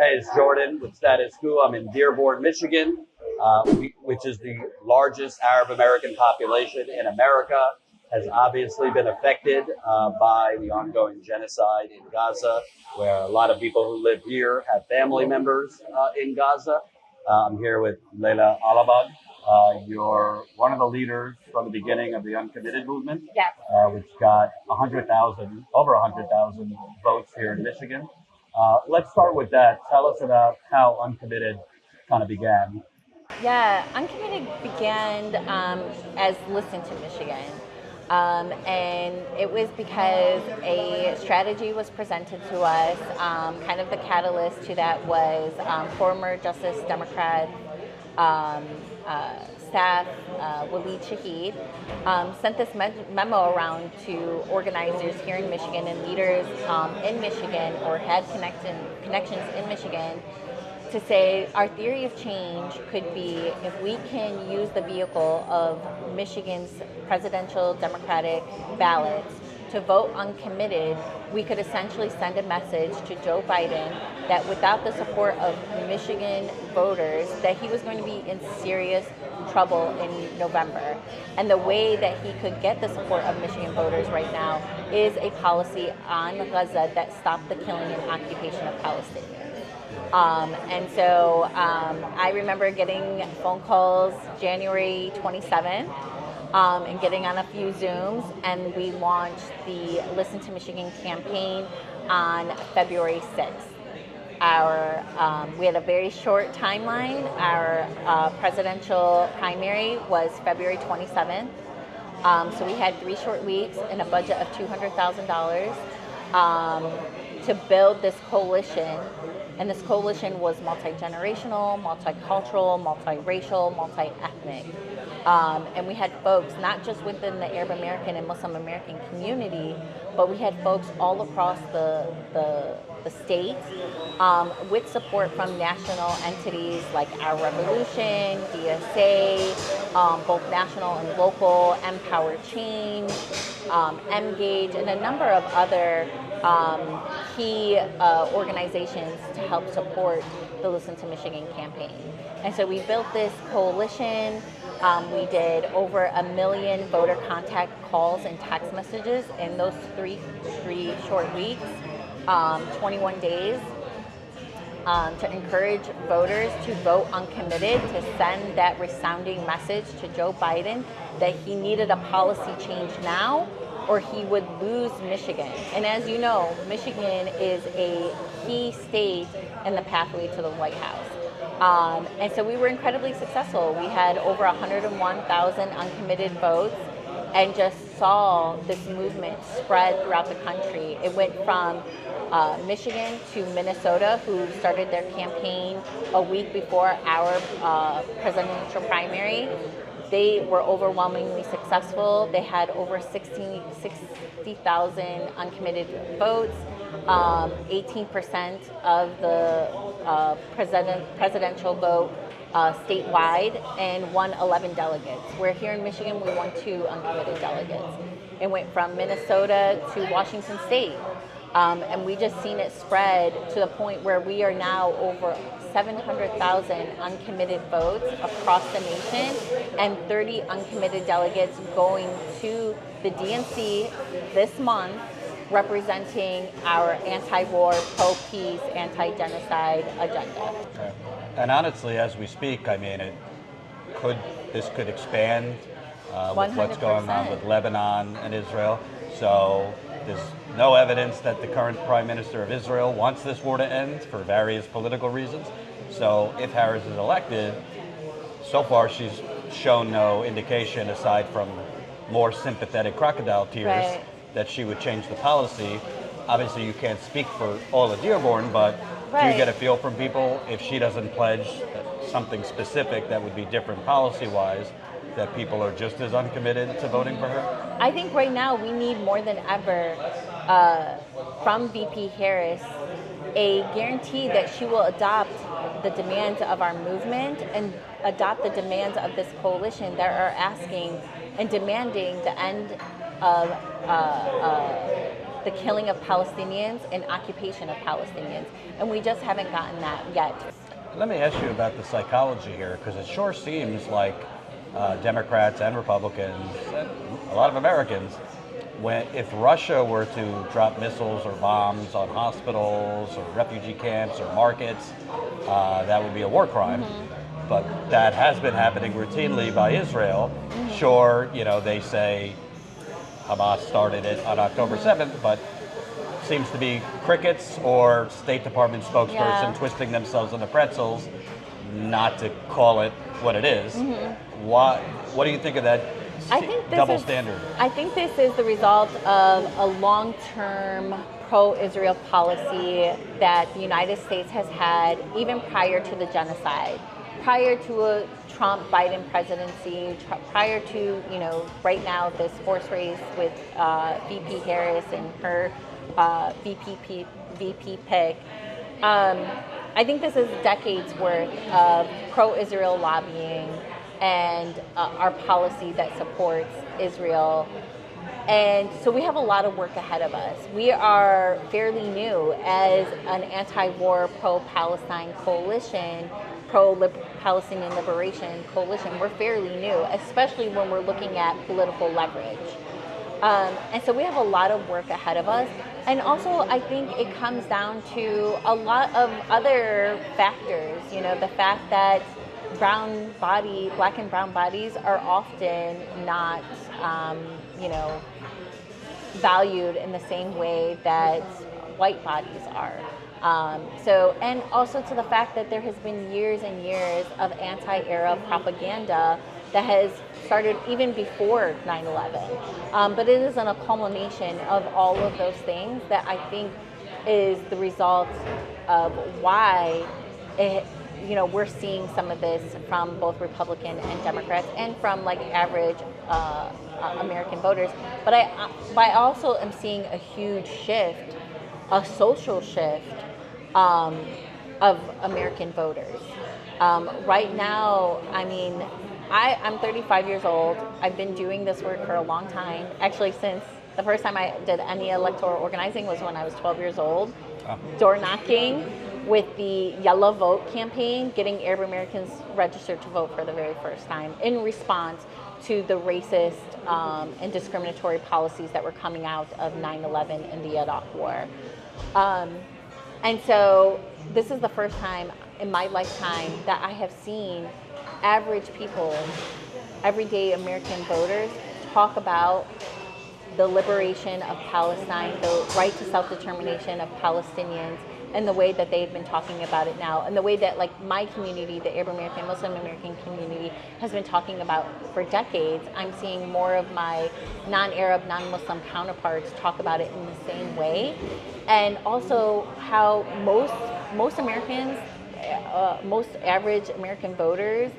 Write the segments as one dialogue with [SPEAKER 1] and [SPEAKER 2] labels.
[SPEAKER 1] Hey, it's Jordan with Status Coup. I'm in Dearborn, Michigan, which is the largest Arab American population in America, has obviously been affected by the ongoing genocide in Gaza, where a lot of people who live here have family members in Gaza. I'm here with Layla Elabed. You're one of the leaders from the beginning of the Uncommitted movement,
[SPEAKER 2] Yes.
[SPEAKER 1] which got over 100,000 votes here in Michigan. Let's start with that. Tell us about how Uncommitted kind of began.
[SPEAKER 2] Yeah, Uncommitted began as Listen to Michigan. And it was because a strategy was presented to us. Kind of the catalyst to that was former Justice Democrat um, staff, Waleed Shahid, sent this memo around to organizers here in Michigan and leaders in Michigan or had connections in Michigan to say our theory of change could be if we can use the vehicle of Michigan's presidential Democratic ballots to vote uncommitted, we could essentially send a message to Joe Biden that without the support of Michigan voters, that he was going to be in serious trouble in November. And the way that he could get the support of Michigan voters right now is a policy on Gaza that stopped the killing and occupation of Palestinians. And so I remember getting phone calls January 27th and getting on a few Zooms, and we launched the Listen to Michigan campaign on February 6th. We had a very short timeline. Our presidential primary was February 27th. So we had 3 short weeks and a budget of $200,000 to build this coalition. And this coalition was multi-generational, multicultural, multiracial, multi-ethnic. And we had folks not just within the Arab American and Muslim American community, but we had folks all across the state with support from national entities like Our Revolution, DSA, both national and local, Empower Change, Engage, and a number of other key organizations to help support the Listen to Michigan campaign. And so we built this coalition. We did over 1 million voter contact calls and text messages in those three short weeks, 21 days, to encourage voters to vote uncommitted, to send that resounding message to Joe Biden that he needed a policy change now or he would lose Michigan. And as you know, Michigan is a key state in the pathway to the White House. And so we were incredibly successful. We had over 101,000 uncommitted votes and just saw this movement spread throughout the country. It went from Michigan to Minnesota, who started their campaign a week before our presidential primary. They were overwhelmingly successful. They had over 60,000 uncommitted votes, 18% of the presidential vote statewide, and won 11 delegates. Where here in Michigan, we won 2 uncommitted delegates. It went from Minnesota to Washington State. And we just seen it spread to the point where we are now over 700,000 uncommitted votes across the nation and 30 uncommitted delegates going to the DNC this month representing our anti-war, pro-peace, anti-genocide agenda.
[SPEAKER 1] And honestly, as we speak, I mean, this could expand with what's going on with Lebanon and Israel. So there's no evidence that the current Prime Minister of Israel wants this war to end for various political reasons. So if Harris is elected, so far she's shown no indication, aside from more sympathetic crocodile tears, that she would change the policy. Obviously, you can't speak for all of Dearborn, but do you get a feel from people if she doesn't pledge something specific that would be different policy-wise, that people are just as uncommitted to voting for her?
[SPEAKER 2] I think right now we need more than ever from VP Harris a guarantee that she will adopt the demands of our movement and adopt the demands of this coalition that are asking and demanding the end of the killing of Palestinians and occupation of Palestinians. And we just haven't gotten that yet.
[SPEAKER 1] Let me ask you about the psychology here, because it sure seems like Democrats and Republicans, and a lot of Americans, if Russia were to drop missiles or bombs on hospitals or refugee camps or markets, that would be a war crime. But that has been happening routinely by Israel. Sure, they say Hamas started it on October 7th, but seems to be crickets or State Department spokesperson twisting themselves in the pretzels not to call it what it is. What do you think of that double standard?
[SPEAKER 2] I think this is the result of a long-term pro-Israel policy that the United States has had even prior to the genocide, prior to a Trump-Biden presidency, prior to, right now this horse race with VP Harris and her VP pick. I think this is decades worth of pro-Israel lobbying and our policy that supports Israel. And so we have a lot of work ahead of us. We are fairly new as an anti-war, pro-Palestine coalition, pro-Palestinian liberation coalition. We're fairly new, especially when we're looking at political leverage. And so we have a lot of work ahead of us. And also, I think it comes down to a lot of other factors. The fact that black and brown bodies are often not, valued in the same way that white bodies are. And also to the fact that there has been years and years of anti-Arab propaganda that has started even before 9/11. But it is a culmination of all of those things that I think is the result of why we're seeing some of this from both Republican and Democrats and from average American voters. But I also am seeing a huge shift, a social shift of American voters. Right now, I'm 35 years old. I've been doing this work for a long time. Actually, since the first time I did any electoral organizing was when I was 12 years old. Door knocking with the Yellow Vote campaign, getting Arab Americans registered to vote for the very first time in response to the racist and discriminatory policies that were coming out of 9/11 and the Iraq War. And so this is the first time in my lifetime that I have seen average people, everyday American voters, talk about the liberation of Palestine, the right to self-determination of Palestinians, and the way that they've been talking about it now, and the way that my community, the Arab American, Muslim American community, has been talking about for decades. I'm seeing more of my non-Arab, non-Muslim counterparts talk about it in the same way, and also how most Americans, most average American voters,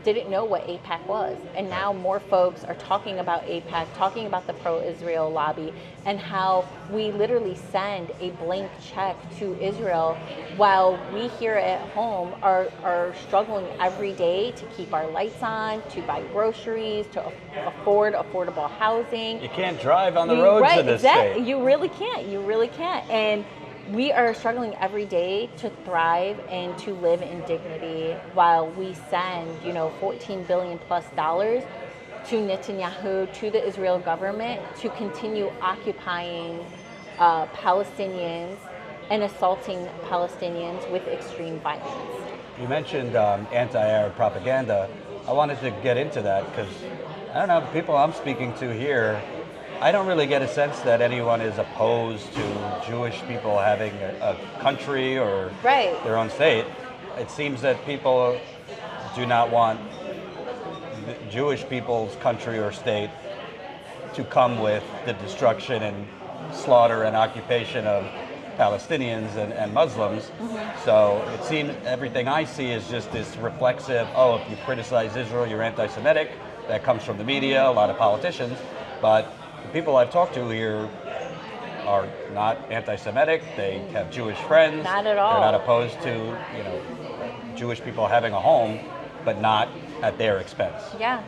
[SPEAKER 2] didn't know what AIPAC was. And now more folks are talking about AIPAC, talking about the pro-Israel lobby, and how we literally send a blank check to Israel while we here at home are struggling every day to keep our lights on, to buy groceries, to afford affordable housing.
[SPEAKER 1] You can't drive on the roads of this state.
[SPEAKER 2] You really can't. You really can't. And we are struggling every day to thrive and to live in dignity while we send, $14 billion plus to Netanyahu, to the Israel government, to continue occupying Palestinians and assaulting Palestinians with extreme violence.
[SPEAKER 1] You mentioned anti-Arab propaganda. I wanted to get into that because, I don't know, the people I'm speaking to here, I don't really get a sense that anyone is opposed to Jewish people having a country or their own state. It seems that people do not want the Jewish people's country or state to come with the destruction and slaughter and occupation of Palestinians and Muslims. So it seems everything I see is just this reflexive, if you criticize Israel, you're anti-Semitic. That comes from the media, a lot of politicians. But the people I've talked to here are not anti-Semitic. They have Jewish friends.
[SPEAKER 2] Not at all.
[SPEAKER 1] They're not opposed to, Jewish people having a home, but not at their expense.
[SPEAKER 2] Yeah.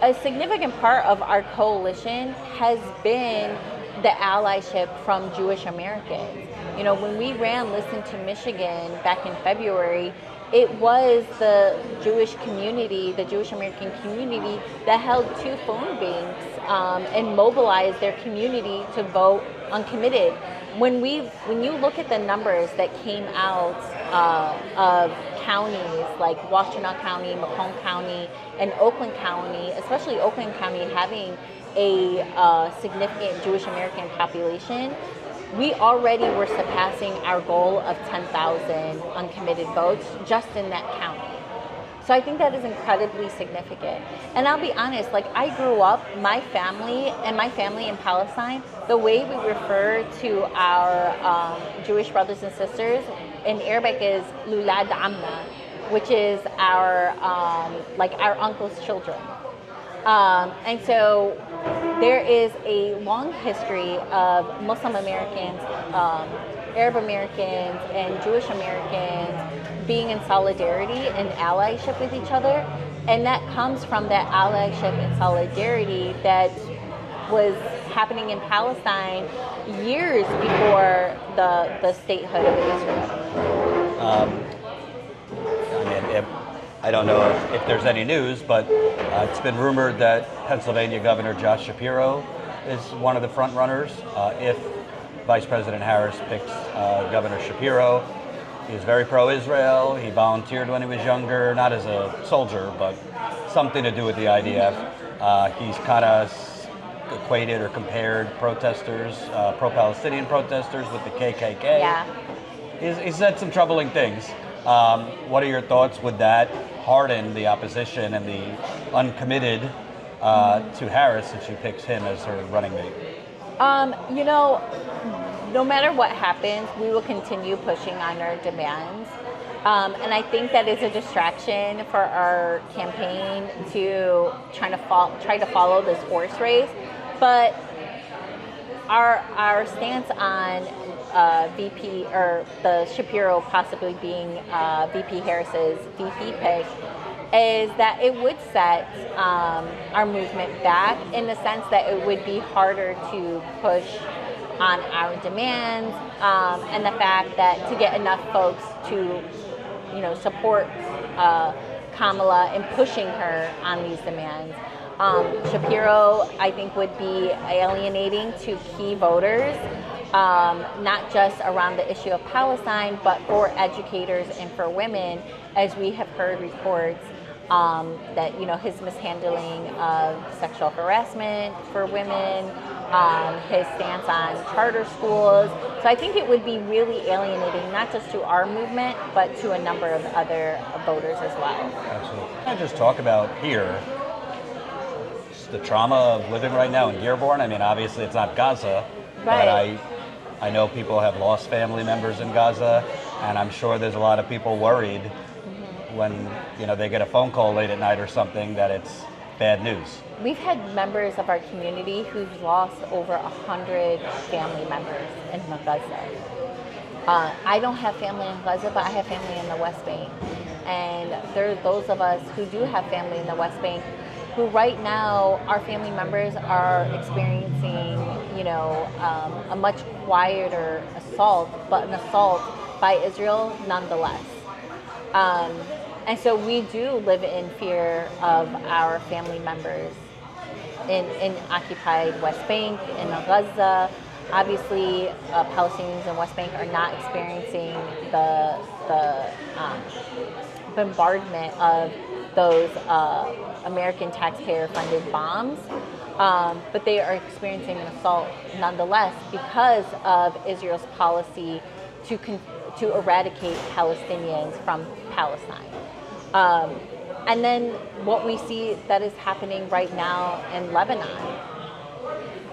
[SPEAKER 2] A significant part of our coalition has been the allyship from Jewish Americans. You know, when we ran Listen to Michigan back in February, it was the Jewish community, the Jewish American community, that held 2 phone banks and mobilized their community to vote uncommitted. When you look at the numbers that came out of counties like Washtenaw County, Macomb County, and Oakland County, especially Oakland County having a significant Jewish American population, we already were surpassing our goal of 10,000 uncommitted votes just in that county. So I think that is incredibly significant. And I'll be honest, like I grew up, my family in Palestine, the way we refer to our Jewish brothers and sisters in Arabic is Lulad Amna, which is our uncle's children. And so there is a long history of Muslim Americans, Arab Americans, and Jewish Americans being in solidarity and allyship with each other. And that comes from that allyship and solidarity that was happening in Palestine years before the statehood of Israel.
[SPEAKER 1] I don't know if there's any news, but it's been rumored that Pennsylvania Governor Josh Shapiro is one of the front runners. If Vice President Harris picks Governor Shapiro, he's very pro-Israel. He volunteered when he was younger, not as a soldier, but something to do with the IDF. He's kind of equated or compared protesters, pro-Palestinian protesters with the KKK.
[SPEAKER 2] Yeah.
[SPEAKER 1] He's said some troubling things. What are your thoughts? Would that harden the opposition and the uncommitted to Harris if she picks him as her running mate?
[SPEAKER 2] You know, no matter what happens, we will continue pushing on our demands. And I think that is a distraction for our campaign to try to follow this horse race. But our stance on VP or the Shapiro possibly being VP Harris's VP pick is that it would set our movement back in the sense that it would be harder to push on our demands, and the fact that to get enough folks to, support Kamala in pushing her on these demands. Shapiro, I think, would be alienating to key voters, not just around the issue of Palestine, but for educators and for women, as we have heard reports that his mishandling of sexual harassment for women, his stance on charter schools. So I think it would be really alienating, not just to our movement, but to a number of other voters as well.
[SPEAKER 1] Absolutely. Can I just talk about here the trauma of living right now in Dearborn? I mean, obviously it's not Gaza,
[SPEAKER 2] right.
[SPEAKER 1] But I know people have lost family members in Gaza, and I'm sure there's a lot of people worried when they get a phone call late at night or something that it's bad news.
[SPEAKER 2] We've had members of our community who've lost over 100 family members in Gaza. I don't have family in Gaza, but I have family in the West Bank. And there are those of us who do have family in the West Bank who right now, our family members are experiencing, a much quieter assault, but an assault by Israel nonetheless. And so we do live in fear of our family members in occupied West Bank, in Gaza. Obviously, Palestinians in West Bank are not experiencing the bombardment of those American taxpayer-funded bombs, but they are experiencing an assault nonetheless because of Israel's policy to eradicate Palestinians from Palestine. And then what we see that is happening right now in Lebanon.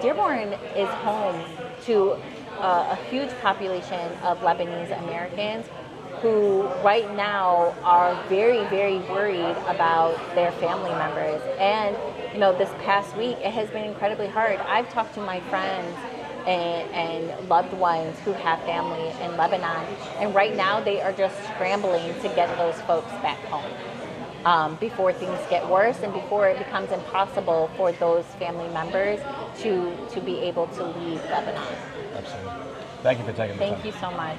[SPEAKER 2] Dearborn is home to a huge population of Lebanese Americans who right now are very, very worried about their family members. And, this past week, it has been incredibly hard. I've talked to my friends and loved ones who have family in Lebanon, and right now they are just scrambling to get those folks back home before things get worse and before it becomes impossible for those family members to be able to leave Lebanon.
[SPEAKER 1] Absolutely. Thank you for taking the time.
[SPEAKER 2] Thank you so much.